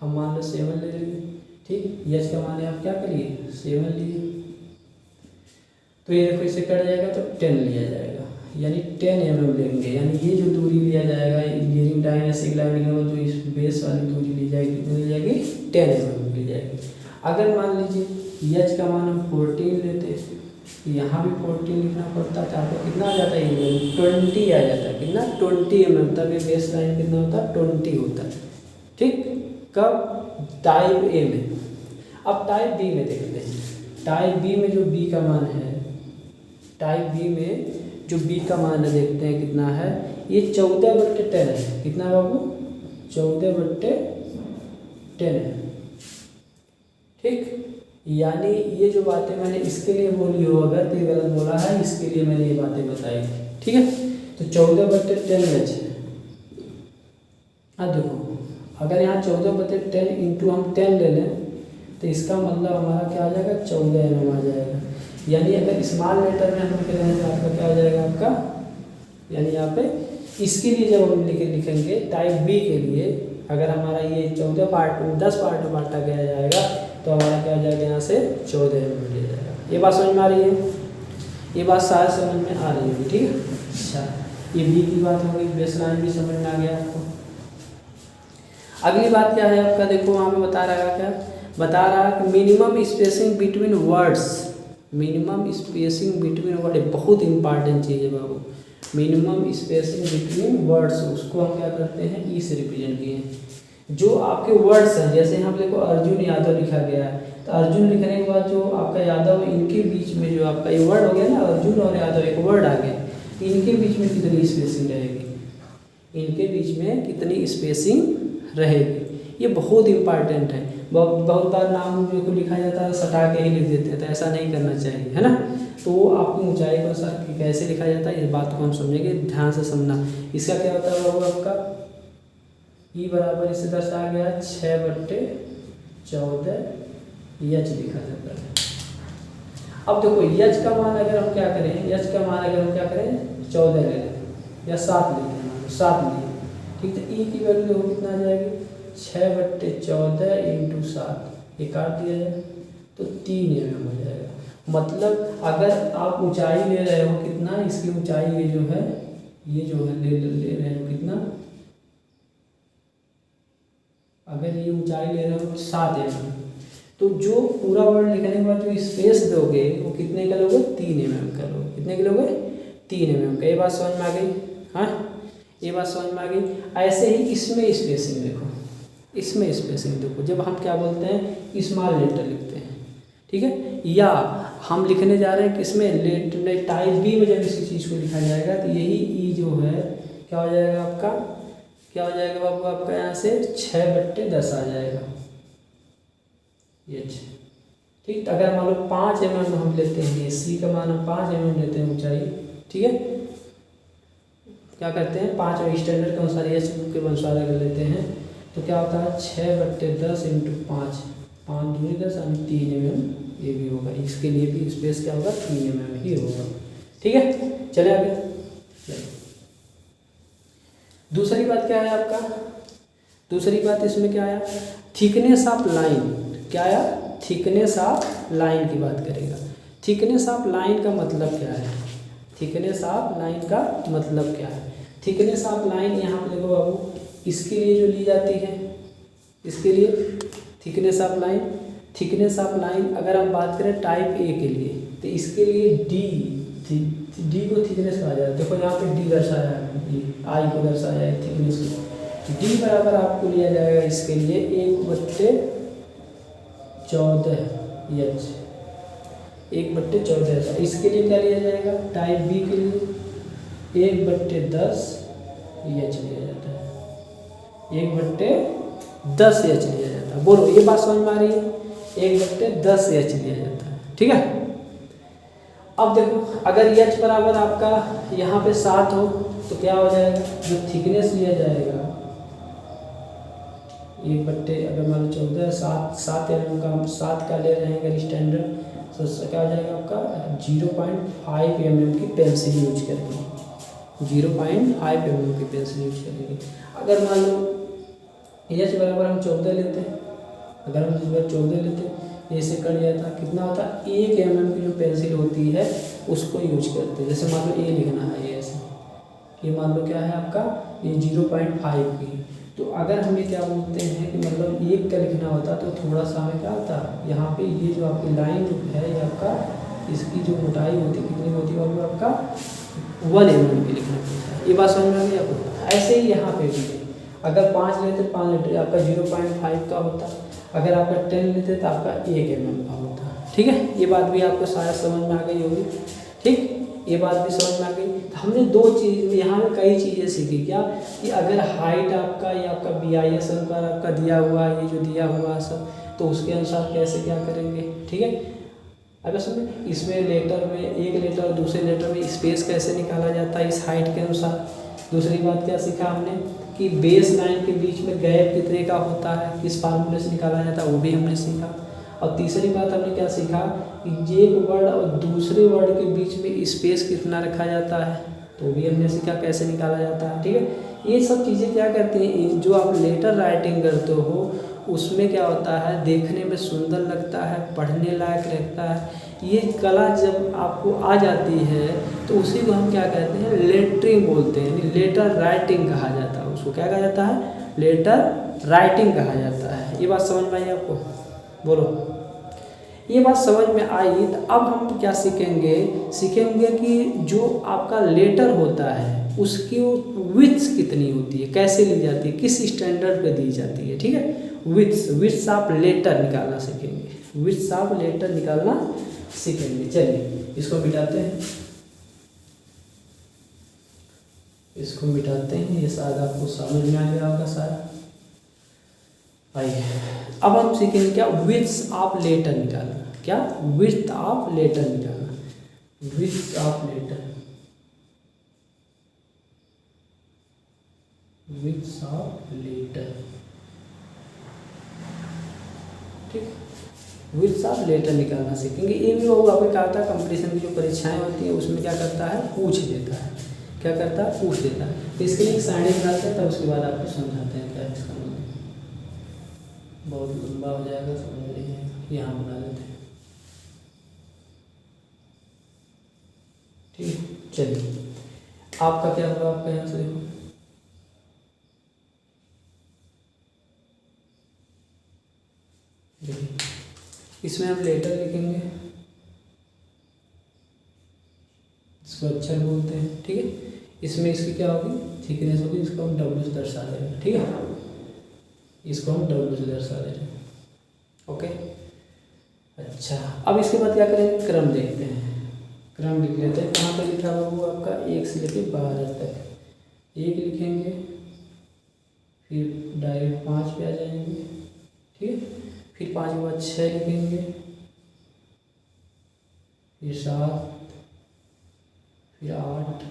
हम मान लो 7 ले लेंगे, ठीक। एच का मान आप क्या करिए 7 लिए, तो ये देखो इससे कट जाएगा तो 10 लिया जाएगा, यानी 10 mm लेंगे। यानी ये जो दूरी लिया जाएगा इंजीनियरिंग ड्राइंग या सिविल लाइन में, जो इस बेस वाली दूरी ली जाएगी कितनी ली जाएगी, 10 mm ली जाएगी। अगर मान लीजिए एच का मान हम 14 लेते, यहाँ भी 14 लिखना पड़ता है, तो आपको कितना आ जाता है, 20 आ जाता है, कितना 20 mm। तब ये बेस लाइन कितना होता है, 20 होता है, ठीक। कब, टाइप ए में। अब टाइप बी में देखते हैं, टाइप बी में जो बी का मान है, टाइप बी में जो बी का मान है देखते हैं कितना है, ये 14/10 है। कितना बाबू, 14/10 है, ठीक। यानी ये जो बातें मैंने इसके लिए बोली हो, अगर तो गलत बोला है, इसके लिए मैंने ये बातें बताई, ठीक है। तो 14/10 एच है। अब देखो, अगर यहाँ 14/10 इंटू हम 10 ले लें तो इसका मतलब हमारा क्या आ जाएगा, 14 mm आ जाएगा। यानी अगर स्मॉल लेटर में हम लिख रहे हैं तो आपका क्या आ जाएगा आपका, यानी यहाँ पे इसके लिए जब हम लिखेंगे टाइप बी के लिए, अगर हमारा ये 10 पार्ट में बांटा गया जाएगा तो हमारा क्या आ जाएगा, यहाँ से 14 mm लिया जाएगा। ये बात समझ में आ रही है, ये बात शायद समझ में आ रही होगी, ठीक है। अच्छा, ये बी की बात हो गई, बेस लाइन भी समझ में आ गया आपको। अगली बात क्या है आपका, देखो वहाँ पे बता रहा है, क्या बता रहा है कि minimum spacing between words. Minimum spacing between word बहुत इंपॉर्टेंट चीज़ है बाबू। मिनिमम स्पेसिंग बिटवीन वर्ड्स, उसको हम क्या करते हैं, ई से रिप्रेजेंट किए हैं। जो आपके वर्ड्स हैं, जैसे हम देखो अर्जुन यादव लिखा गया है, तो अर्जुन लिखने के बाद जो आपका यादव, इनके बीच में जो आपका ये वर्ड हो गया ना, अर्जुन और यादव एक वर्ड आ गया, इनके बीच में कितनी स्पेसिंग रहेगी, इनके बीच में कितनी स्पेसिंग रहेगी, ये बहुत इंपॉर्टेंट है। बहुत बार नाम को लिखा जाता है सटा के ही लिख देते हैं, तो ऐसा नहीं करना चाहिए, है ना। तो वो आपकी ऊंचाई को सर कैसे लिखा जाता है, इस बात को हम समझेंगे, ध्यान से समझना। इसका क्या होता है वो आपका ई बराबर इसे दर्शाया गया 6/14 यच लिखा जाता है। अब देखो यच का मान अगर हम क्या करें, यच का मान अगर हम क्या करें 14 ले लें या 7 ले लें, 7 लिए, ठीक। तो ई की वैल्यू देखो कितना आ जाएगी, 6/14 इंटू 7, ये काट दिया जाए तो 3 mm हो जाएगा। मतलब अगर आप ऊंचाई ले रहे हो कितना, इसकी ऊंचाई ये जो है ले रहे हो कितना, अगर ये ऊंचाई ले रहे हो 7 mm, तो जो पूरा वर्ड लिखने के बाद जो स्पेस दोगे वो कितने का लोगे, 3 mm का लोगे। कितने का लोगे, 3 mm का। ये बात समझ में आ गई, हाँ ये बात समझ में आ गई। ऐसे ही इसमें स्पेसिंग देखो, इसमें स्पेसिंग देखो, जब हम क्या बोलते हैं स्मॉल लेटर लिखते हैं, ठीक है, या हम लिखने जा रहे हैं किसमें, लेटर टाइप बी में जब इसी चीज़ को लिखा जाएगा तो यही ई जो है क्या हो जाएगा आपका, क्या हो जाएगा बाबू आपका, यहाँ से 6/10 आ जाएगा ये, ठीक। तो अगर मान लो 5 mm हम लेते हैं, सी का मान हम 5 mm लेते हैं ऊंचाई, ठीक है, क्या करते हैं 5 स्टैंडर्ड के अनुसार एच के अनुसार अगर लेते हैं तो क्या होता है 6/10 इंटू 5, 5 दूनी 10 यानी 3 mm ये भी होगा। इसके लिए भी स्पेस क्या होगा, 3 mm ही होगा, ठीक है। चले आगे, दूसरी बात क्या है आपका, दूसरी बात इसमें क्या आया, थिकनेस ऑफ लाइन। क्या आया, थिकनेस ऑफ लाइन की बात करेगा। थिकनेस ऑफ लाइन का मतलब क्या है, थिकनेस ऑफ लाइन का मतलब क्या है। थिकनेस ऑफ लाइन यहाँ पे देखो बाबू, इसके लिए जो ली जाती है, इसके लिए thickness of line, thickness of line अगर हम बात करें टाइप ए के लिए तो इसके लिए डी को थिकनेस कहा जाता है। देखो यहाँ पे डी दर्शाया है, आई को दर्शाया है थिकनेस को। डी बराबर आपको लिया जाएगा इसके लिए 1/14 एच, 1/14। इसके लिए क्या लिया जाएगा, टाइप बी के लिए 1/10 एच लिया जाता है, 1/10 एच लिया जाता है। बोलो ये बात समझ में आ रही है, 1/10 एच लिया जाता है, ठीक है। अब देखो अगर एच बराबर आपका यहाँ पे 7 हो तो क्या हो जाएगा, जो थिकनेस लिया जाएगा 1/, अगर मान लो 14 7 mm का, हम 7 का ले रहे हैं अगर स्टैंडर्ड, तो क्या हो जाएगा आपका 0.5 mm की पेंसिल यूज करेंगे, 0.5 mm की पेंसिल यूज करेंगे। अगर मान लो एच बराबर हम 14 लेते हैं, अगर हम इस बार 14 लेते हैं, ऐसे कट जाता कितना होता है 1 mm की जो पेंसिल होती है उसको यूज करते हैं। जैसे मान लो ए लिखना है, ये ऐसे, ये मान लो क्या है आपका, ये 0.5 की, तो अगर हमें क्या बोलते हैं कि मतलब 1 का लिखना होता तो थोड़ा सा हमें क्या होता है, यहाँ पे ये जो आपकी लाइन जो है ये आपका, इसकी जो मोटाई होती है कितनी होती है, वो आपका 1 mm की लिखना पड़ता है। ये बात समझ में आ गई आपको। ऐसे ही यहाँ पे भी है, अगर 5 लेते 5 लीटर आपका 0.5 का होता, अगर आपका 10 लेते तो आपका 1 mm का होता, ठीक है। ये बात भी आपको शायद समझ में आ गई होगी, ठीक, ये बात भी समझ में आ गई। तो हमने 2 चीज़ यहाँ में कई चीज़ें सीखी, क्या कि अगर हाइट आपका या आपका BIS अनुसार आपका दिया हुआ है, ये जो दिया हुआ है सब, तो उसके अनुसार कैसे क्या करेंगे, ठीक है। अगर समझे इसमें लेटर में, एक लेटर और दूसरे लेटर में स्पेस कैसे निकाला जाता है इस हाइट के अनुसार, दूसरी बात क्या सीखा हमने कि बेस लाइन के बीच में गैप कितने का होता है, किस फार्मूले से निकाला जाता है, वो भी हमने सीखा। और तीसरी बात हमने क्या सीखा कि एक वर्ड और दूसरे वर्ड के बीच में स्पेस कितना रखा जाता है, तो भी हमने सीखा कैसे निकाला जाता है। ठीक है, ये सब चीज़ें क्या कहती हैं, जो आप लेटर राइटिंग करते हो उसमें क्या होता है, देखने में सुंदर लगता है, पढ़ने लायक रहता है। ये कला जब आपको आ जाती है तो उसी को हम क्या कहते हैं, लेटरिंग बोलते हैं, यानी लेटर राइटिंग कहा जाता है। उसको क्या कहा जाता है, लेटर राइटिंग कहा जाता है। ये बात समझ में आई आपको? बोलो, ये बात समझ में आई। तो अब हम क्या सीखेंगे कि जो आपका लेटर होता है उसकी विड्थ कितनी होती है, कैसे ली जाती है, किस स्टैंडर्ड पे दी जाती है। ठीक है, विड्थ ऑफ लेटर निकालना सीखेंगे, विड्थ ऑफ लेटर निकालना सीखेंगे। चलिए इसको मिटाते हैं, इसको मिटाते हैं, ये शायद आपको समझ में आ गया होगा शायद। आइए अब हम सीखेंगे क्या, विड्थ ऑफ लेटर निकालना। क्या, विड्थ ऑफ लेटर निकालना, width of letter, width of letter. ठीक, विड्थ ऑफ लेटर निकालना सीखेंगे। ये भी वो आपको क्या होता है, कंपटीशन की जो परीक्षाएं होती हैं उसमें क्या करता है, पूछ देता है। क्या करता है, पूछ देता है। तो इसके लिए एक सारणी निकालते हैं, तब उसके बाद आपको समझाते हैं क्या है इसका मतलब। बहुत लंबा हो जाएगा, समझ नहीं आएगा, यहाँ बना देते हैं। ठीक, चलिए आपका क्या होगा, आपका यहाँ से देखो, इसमें हम लेटर लिखेंगे, इसको अक्षर बोलते हैं। ठीक है, इसमें इसकी क्या होगी, थिकनेस होगी, इसको हम डब्ल्यू से दर्शा देंगे। ठीक है, इसको हम डब्ल्यू से दर्शा देंगे। ओके, अच्छा अब इसके बाद क्या करेंगे, क्रम देखते हैं, क्रम लिख लेते हैं। कहाँ पर लिखा हुआ वो आपका 1 से लेकर 12 तक। 1 लिखेंगे, फिर डायरेक्ट 5 पे आ जाएंगे। ठीक है, फिर 5 के बाद 6 लिखेंगे, फिर 7, फिर 8,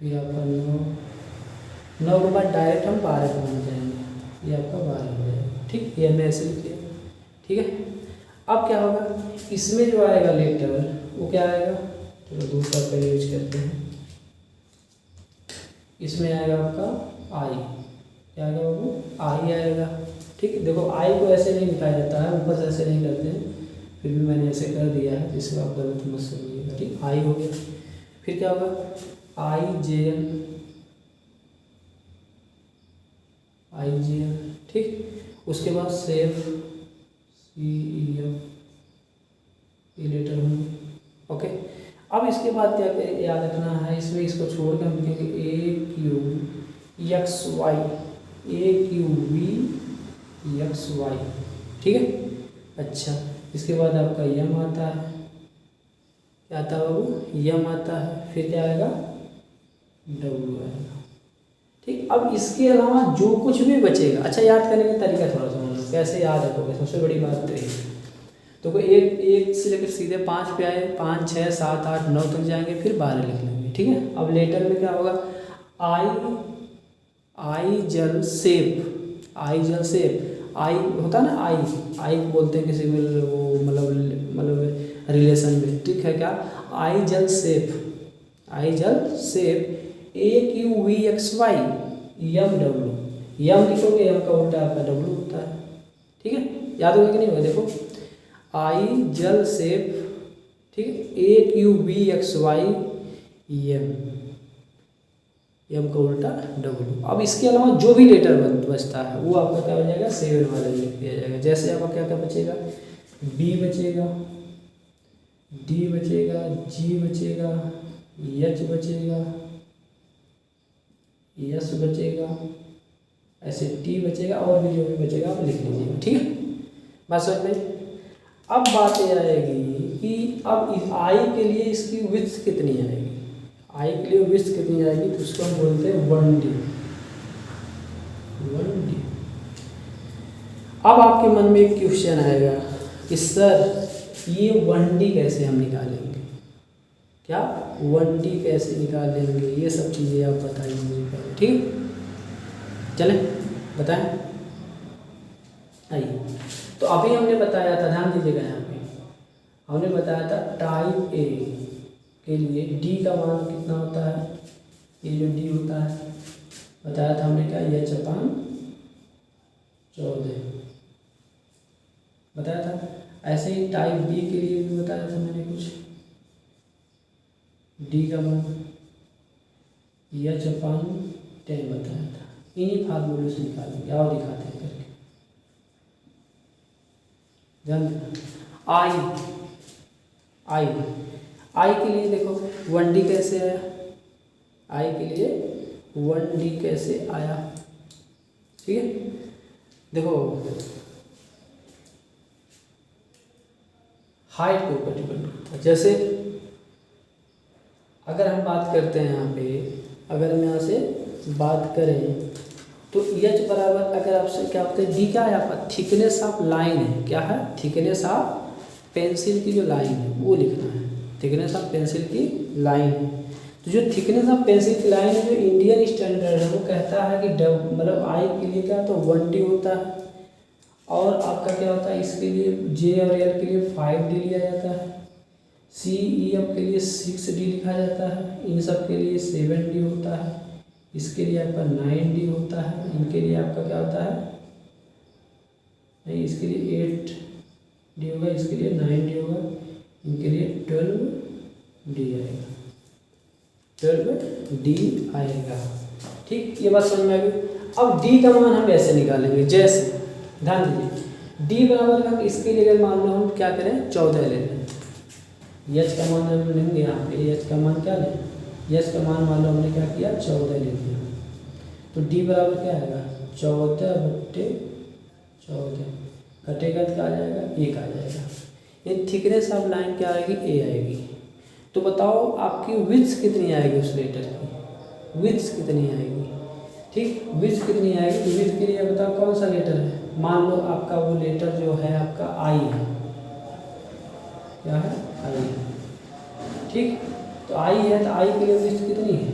फिर आपका 9 के बाद डायरेक्ट हम 12 पे पहुँच जाएंगे, ये आपका 12 हो जाएगा। ठीक, ये हमने ऐसे लिख लिया। ठीक है, अब क्या होगा, इसमें जो आएगा लेटर वो क्या आएगा, चलो दूसरा पेन यूज करते हैं। इसमें आएगा आपका आई, क्या आएगा वो, आई आएगा। ठीक है, देखो आई को ऐसे नहीं लिखा जाता है, ऊपर से ऐसे नहीं करते हैं, फिर भी मैंने ऐसे कर दिया है, जिससे आप गलत मत समझिएगा। ठीक, आई हो गया। फिर क्या होगा, आई जे एल, आई जे एल। ठीक, उसके बाद सेफ, सी ई एफ, ये लेटर होंगे। ओके, अब इसके बाद क्या याद रखना है, इसमें इसको छोड़ कर हम लिखेंगे A Q X Y, A Q V X Y. ठीक है, अच्छा इसके बाद आपका यम आता है, क्या आता है बाबू, यम आता है। फिर क्या आएगा, डब्ल्यू आएगा। ठीक, अब इसके अलावा जो कुछ भी बचेगा, अच्छा याद करने का तरीका थोड़ा सा मतलब कैसे याद रखोगे, सबसे बड़ी बात तो ये। तो कोई एक से लेकर सीधे 5 पे आए, 5, 6, 7, 8, 9 तक जाएंगे, फिर 12 लिख लेंगे। ठीक है, अब लेटर में क्या होगा, आई जल सेब, आई जल सेब, आई होता है ना, आई बोलते हैं किसी में वो मतलब रिलेशन में। ठीक है, क्या, आई जल सेब, आई जल सेब, A Q V X Y, M W, M लिखोगे, यम का उल्टा आपका डब्ल्यू होता है। ठीक है, याद होगा कि नहीं होगा, देखो आई जल सेब, ठीक है, A Q V X Y M, M का उल्टा डब्ल्यू। अब इसके अलावा जो भी लेटर बचता है वो आपका क्या हो जाएगा, 7 वाला लिख दिया जाएगा। जैसे आपका क्या क्या बचेगा, बी बचेगा, डी बचेगा, जी बचेगा, एच बचेगा, एस बचेगा, ऐसे टी बचेगा, और भी जो भी बचेगा आप लिख लीजिएगा। ठीक है, बात समझ में। अब बात ये आएगी कि अब इस आई के लिए इसकी विड्थ कितनी आएगी, आई के लिए विड्थ कितनी आएगी, तो उसको हम बोलते हैं 1D, 1D। अब आपके मन में एक क्वेश्चन आएगा कि सर ये 1D कैसे हम निकालेंगे, क्या 1D कैसे निकाल लेंगे, ये सब चीज़ें आप बताइए मुझे पहले, ठीक। चलें बताएं। आइए, तो अभी हमने बताया था, ध्यान दीजिएगा यहाँ पे, हमने बताया था टाइप ए के लिए डी का मान कितना होता है, ये जो डी होता है बताया था हमने क्या, H/14 बताया था। ऐसे ही टाइप बी के लिए भी बताया था मैंने कुछ, डी का मान H/10 बताया था। इन्हीं फार्मूले से निकालेंगे, और दिखाते हैं करके, ध्यान देना। आई के लिए देखो 1D कैसे आया, आई के लिए 1D कैसे आया, ठीक है। देखो हाइट के ऊपर डिपेंड करता है। जैसे अगर हम बात करते हैं यहाँ पे, अगर हम यहाँ से बात करें तो H बराबर, अगर आपसे क्या होता है, डी क्या है आपका, थिकनेस ऑफ लाइन है, क्या है, थिकनेस ऑफ पेंसिल की जो लाइन है वो लिखना है, थिकनेस ऑफ पेंसिल की लाइन है। तो जो थिकनेस ऑफ पेंसिल की लाइन है, जो इंडियन स्टैंडर्ड है वो कहता है कि मतलब आई के लिए क्या, तो 1D होता है, और आपका क्या होता है, इसके लिए जे और एल के लिए 5D लिया जाता है, CEF के लिए 6D लिखा जाता है, इन सब के लिए 7D होता है, इसके लिए आपका 9D होता है, इनके लिए आपका क्या होता है, नहीं इसके लिए 8D होगा, इसके लिए 9D होगा, इनके लिए 12D आएगा, 12D आएगा, ठीक। ये बात समझ में आ गई। अब D का मान हम ऐसे निकालेंगे, जैसे ध्यान दीजिए, D बराबर हम इसके लिए अगर मान लो हम क्या करें, 14 ले लें, H का मान हम लेंगे, यहाँ पे H का मान क्या लें, H का मान लो हमने क्या किया, 14 ले लिया, तो D बराबर क्या आएगा, 14/14, कटेगा तो क्या आ जाएगा, 1 आ जाएगा। ये थिकनेस ऑफ लाइन क्या आएगी, A आएगी। तो बताओ आपकी विड्थ कितनी आएगी उस लेटर की, विड्थ कितनी आएगी, ठीक, विड्थ कितनी आएगी। तो विड्थ के लिए बताओ कौन सा लेटर है, मान लो आपका वो लेटर जो है आपका आई है, क्या है, आई, ठीक। तो आई है, तो आई के लिए विड्थ कितनी है,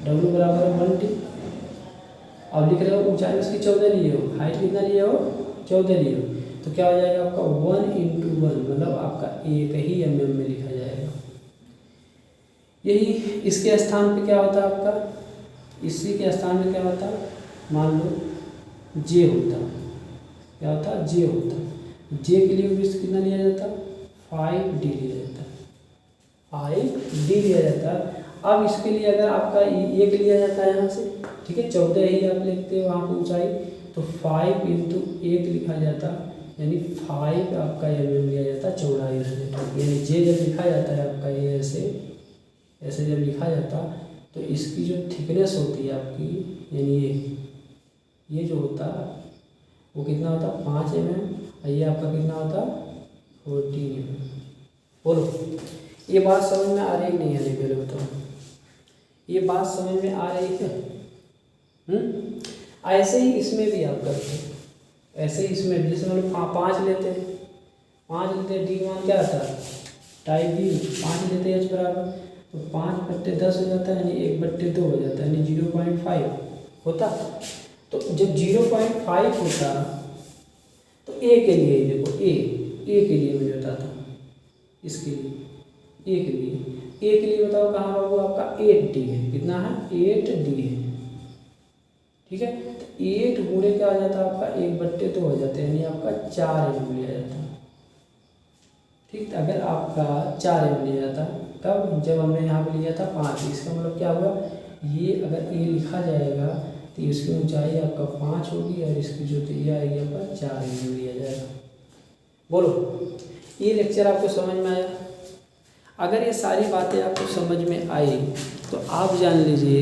W बराबर 1D। अब लिख रहे हो ऊंचाई उसकी 14 लिए हो, हाइट कितना लिए हो, 14 लिए हो, तो क्या हो जाएगा आपका 1 × 1, मतलब आपका 1 ही mm में लिखा जाएगा। यही इसके स्थान पे क्या होता है आपका, इसी के स्थान में क्या होता है, मान लो J होता, क्या होता, J होता, J के लिए विड्थ कितना लिया जाता, 5D लिया जाता, 5D लिया जाता। अब इसके लिए अगर आपका 1 लिया जाता है यहाँ से, ठीक है, 14 ही आप लिखते हो वहाँ पर ऊंचाई, तो 5 × 1 लिखा जाता, यानी 5 आपका mm लिया जाता चौड़ाई उस लेटर, यानी J जब लिखा जाता है आपका ये ऐसे जब लिखा जाता, तो इसकी जो थिकनेस होती है आपकी, यानी ये जो होता वो कितना होता, 5 mm, और ये आपका कितना होता, 14 mm। बोलो ये बात समझ में आ रही नहीं आ रही, पहले बताओ, ये बात समझ में आ रही है। ऐसे ही इसमें भी आप करते हैं, ऐसे ही इसमें भी, जैसे हम लोग 5 लेते हैं, 5 लेते हैं, डी मान क्या आता है, टाइप बी 5 लेते हैं, H बराबर, तो 5/10 हो जाता है, यानी 1/2 हो जाता है, यानी 0.5 होता। तो जब 0.5 होता, तो ए के लिए देखो, ए के लिए मैं बताता हूँ, इसके लिए ए के लिए बताओ कहाँ बाबू, आपका 8D है, कितना है, 8D है, ठीक है। तो 8 गुणे क्या हो जाता है आपका, 1/2 हो जाता है, यानी आपका 4 mm लिया जाता है, ठीक। अगर आपका 4 mm लिया जाता, तब जब हमने यहाँ पे लिया था 5, इसका मतलब क्या हुआ, ये अगर ए लिखा जाएगा तो इसकी ऊंचाई आपका 5 होगी, और इसकी जो ये आएगी आपका 4 mm लिया जाएगा। बोलो ये लेक्चर आपको समझ में आया। अगर ये सारी बातें आपको समझ में आई तो आप जान लीजिए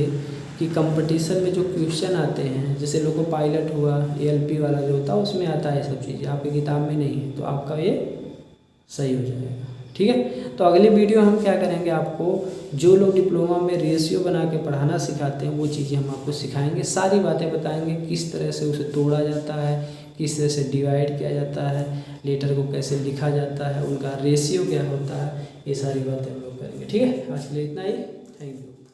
कि कंपटीशन में जो क्वेश्चन आते हैं, जैसे लोको पायलट हुआ, ALP वाला जो होता है उसमें आता है सब चीज़ें, आपकी किताब में नहीं है, तो आपका ये सही हो जाएगा, ठीक है। तो अगली वीडियो हम क्या करेंगे, आपको जो लोग डिप्लोमा में रेशियो बना के पढ़ाना सिखाते हैं वो चीज़ें हम आपको सिखाएंगे, सारी बातें बताएंगे, किस तरह से उसे तोड़ा जाता है, किस तरह से डिवाइड किया जाता है, लेटर को कैसे लिखा जाता है, उनका रेशियो क्या होता है, ये सारी बातें हम लोग करेंगे। ठीक है, आज के लिए इतना ही। Thank you.